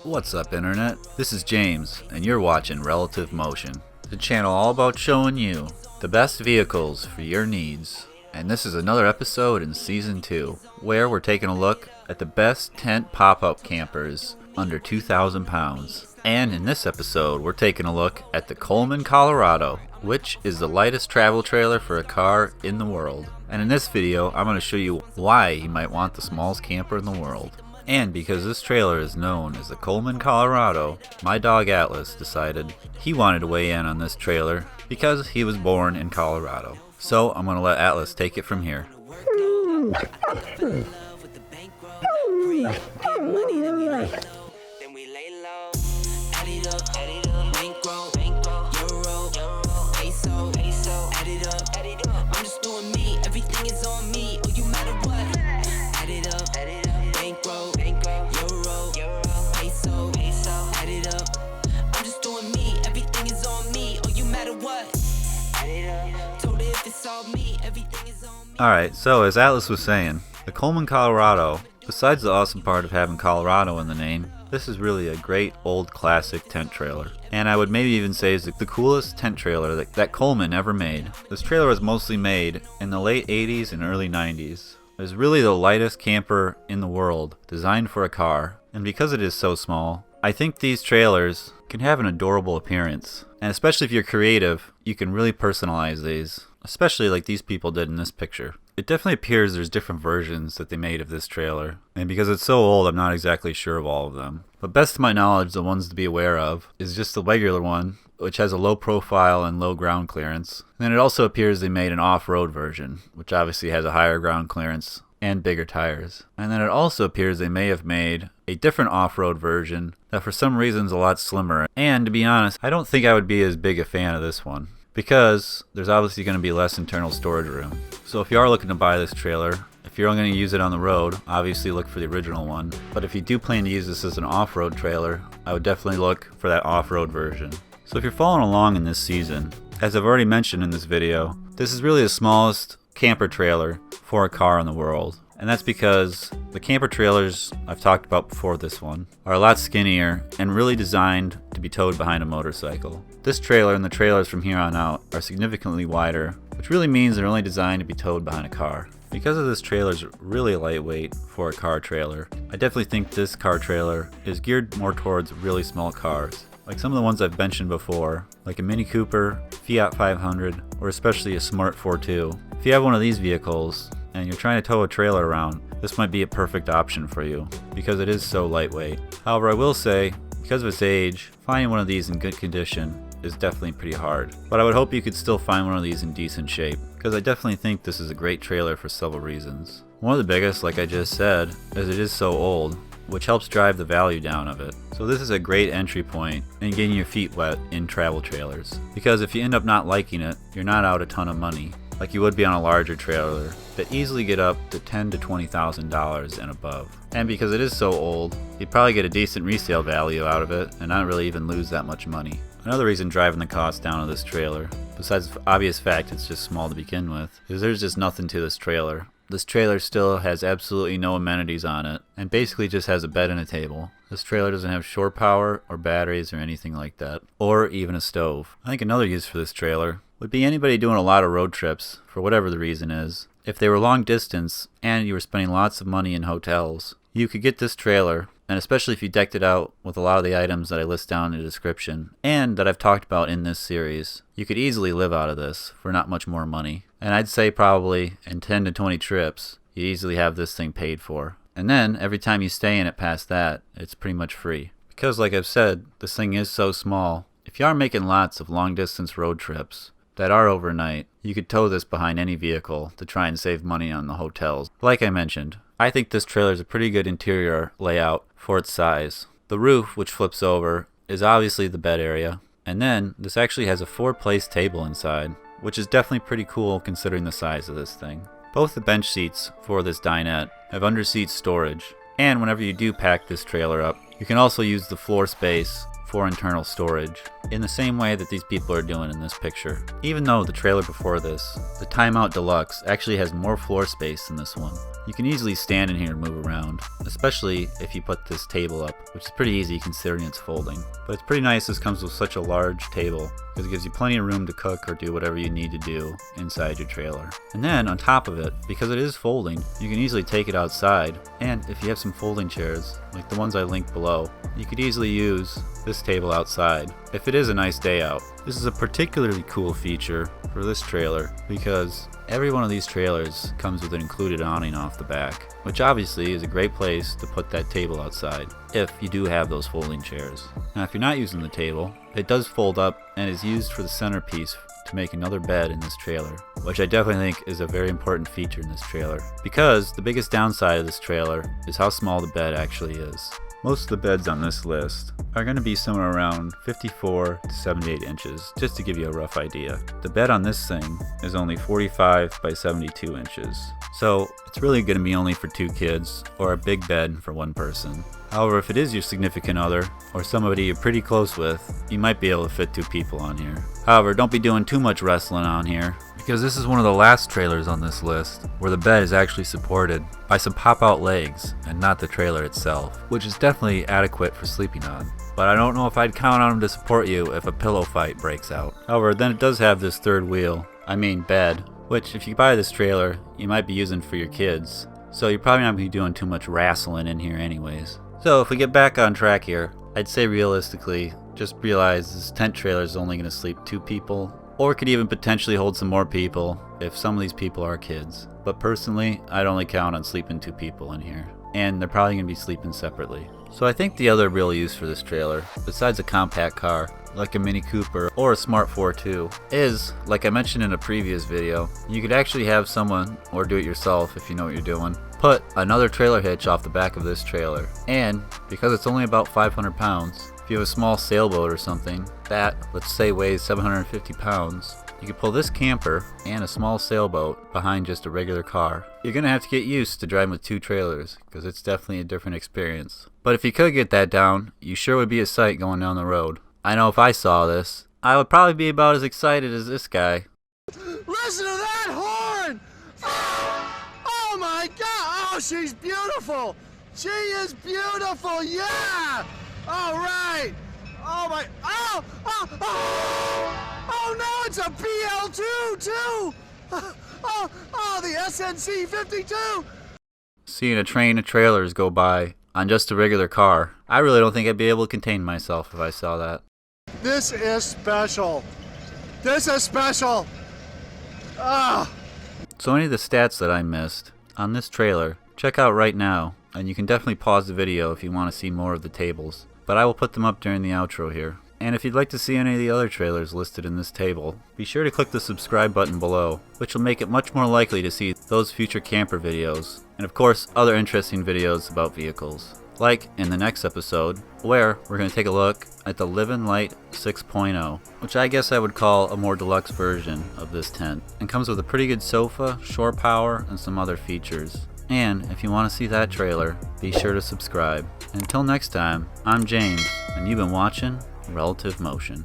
What's up, Internet? This is James, and you're watching Relative Motion, the channel all about showing you the best vehicles for your needs. And this is another episode in Season 2, where we're taking a look at the best tent pop-up campers under 2,000 pounds. And in this episode, we're taking a look at the Coleman Colorado, which is the lightest travel trailer for a car in the world. And in this video, I'm going to show you why you might want the smallest camper in the world. And because this trailer is known as the Coleman Colorado, my dog Atlas decided he wanted to weigh in on this trailer because he was born in Colorado. So I'm going to let Atlas take it from here. Alright, so as Atlas was saying, the Coleman Colorado, besides the awesome part of having Colorado in the name, this is really a great old classic tent trailer. And I would maybe even say is the coolest tent trailer that Coleman ever made. This trailer was mostly made in the late 80s and early 90s. It is really the lightest camper in the world, designed for a car. And because it is so small, I think these trailers can have an adorable appearance. And especially if you're creative, you can really personalize these. Especially like these people did in this picture. It definitely appears there's different versions that they made of this trailer. And because it's so old, I'm not exactly sure of all of them. But best to my knowledge, the ones to be aware of is just the regular one, which has a low profile and low ground clearance. And then it also appears they made an off-road version, which obviously has a higher ground clearance and bigger tires. And then it also appears they may have made a different off-road version that for some reason is a lot slimmer. And to be honest, I don't think I would be as big a fan of this one, because there's obviously going to be less internal storage room. So if you are looking to buy this trailer, if you're only going to use it on the road, obviously look for the original one. But if you do plan to use this as an off-road trailer, I would definitely look for that off-road version. So if you're following along in this season, as I've already mentioned in this video, this is really the smallest camper trailer for a car in the world. And that's because the camper trailers I've talked about before this one are a lot skinnier and really designed to be towed behind a motorcycle. This trailer and the trailers from here on out are significantly wider, which really means they're only designed to be towed behind a car. Because of this trailer's really lightweight for a car trailer, I definitely think this car trailer is geared more towards really small cars. Like some of the ones I've mentioned before, like a Mini Cooper, Fiat 500, or especially a Smart 42. If you have one of these vehicles, and you're trying to tow a trailer around, this might be a perfect option for you because it is so lightweight. However, I will say, because of its age, finding one of these in good condition is definitely pretty hard. But I would hope you could still find one of these in decent shape, because I definitely think this is a great trailer for several reasons. One of the biggest, like I just said, is it is so old, which helps drive the value down of it. So this is a great entry point in getting your feet wet in travel trailers, because if you end up not liking it, you're not out a ton of money like you would be on a larger trailer that easily get up to $10,000 to $20,000 and above. And because it is so old, you'd probably get a decent resale value out of it and not really even lose that much money. Another reason driving the cost down of this trailer, besides the obvious fact it's just small to begin with, is there's just nothing to this trailer. This trailer still has absolutely no amenities on it, and basically just has a bed and a table. This trailer doesn't have shore power or batteries or anything like that, or even a stove. I think another use for this trailer would be anybody doing a lot of road trips, for whatever the reason is. If they were long distance and you were spending lots of money in hotels, you could get this trailer, and especially if you decked it out with a lot of the items that I list down in the description, and that I've talked about in this series, you could easily live out of this for not much more money. And I'd say probably in 10 to 20 trips, you easily have this thing paid for. And then every time you stay in it past that, it's pretty much free. Because like I've said, this thing is so small, if you are making lots of long distance road trips that are overnight, you could tow this behind any vehicle to try and save money on the hotels. Like I mentioned, I think this trailer is a pretty good interior layout for its size. The roof, which flips over, is obviously the bed area. And then this actually has a 4-place table inside, which is definitely pretty cool considering the size of this thing. Both the bench seats for this dinette have under-seat storage, and whenever you do pack this trailer up, you can also use the floor space for internal storage, in the same way that these people are doing in this picture. Even though the trailer before this, the Timeout Deluxe, actually has more floor space than this one. You can easily stand in here and move around, especially if you put this table up, which is pretty easy considering it's folding. But it's pretty nice this comes with such a large table, because it gives you plenty of room to cook or do whatever you need to do inside your trailer. And then on top of it, because it is folding, you can easily take it outside, and if you have some folding chairs, like the ones I linked below, you could easily use this table outside if it is a nice day out. This is a particularly cool feature for this trailer because every one of these trailers comes with an included awning off the back, which obviously is a great place to put that table outside if you do have those folding chairs. Now if you're not using the table, it does fold up and is used for the centerpiece to make another bed in this trailer, which I definitely think is a very important feature in this trailer, because the biggest downside of this trailer is how small the bed actually is. Most of the beds on this list are going to be somewhere around 54 to 78 inches, just to give you a rough idea. The bed on this thing is only 45 by 72 inches, so it's really going to be only for 2 kids or a big bed for 1 person. However, if it is your significant other or somebody you're pretty close with, you might be able to fit 2 people on here. However, don't be doing too much wrestling on here, because this is one of the last trailers on this list where the bed is actually supported by some pop-out legs and not the trailer itself, which is definitely adequate for sleeping on. But I don't know if I'd count on them to support you if a pillow fight breaks out. However, then it does have this third wheel, bed, which if you buy this trailer, you might be using for your kids. So you're probably not going to be doing too much wrestling in here anyways. So if we get back on track here, I'd say realistically, just realize this tent trailer is only going to sleep 2 people, or could even potentially hold some more people if some of these people are kids. But personally, I'd only count on sleeping 2 people in here, and they're probably going to be sleeping separately. So I think the other real use for this trailer, besides a compact car like a Mini Cooper or a Smart 4.2, is, like I mentioned in a previous video, you could actually have someone, or do it yourself if you know what you're doing, put another trailer hitch off the back of this trailer. And because it's only about 500 pounds, if you have a small sailboat or something that, let's say, weighs 750 pounds, you can pull this camper and a small sailboat behind just a regular car. You're going to have to get used to driving with 2 trailers, because it's definitely a different experience. But if you could get that down, you sure would be a sight going down the road. I know if I saw this, I would probably be about as excited as this guy. Listen to that horn! Oh my God! Oh, she's beautiful! She is beautiful, yeah! All right! Oh my, oh no, it's a BL2 too! Oh, the SNC 52! Seeing a train of trailers go by on just a regular car, I really don't think I'd be able to contain myself if I saw that. This is special. This is special. So any of the stats that I missed on this trailer, check out right now, and you can definitely pause the video if you want to see more of the tables. But I will put them up during the outro here. And if you'd like to see any of the other trailers listed in this table, be sure to click the subscribe button below, which will make it much more likely to see those future camper videos, and of course other interesting videos about vehicles. Like in the next episode, where we're going to take a look at the Livin' Light 6.0, which I guess I would call a more deluxe version of this tent, and comes with a pretty good sofa, shore power, and some other features. And if you want to see that trailer, be sure to subscribe. Until next time, I'm James, and you've been watching Relative Motion.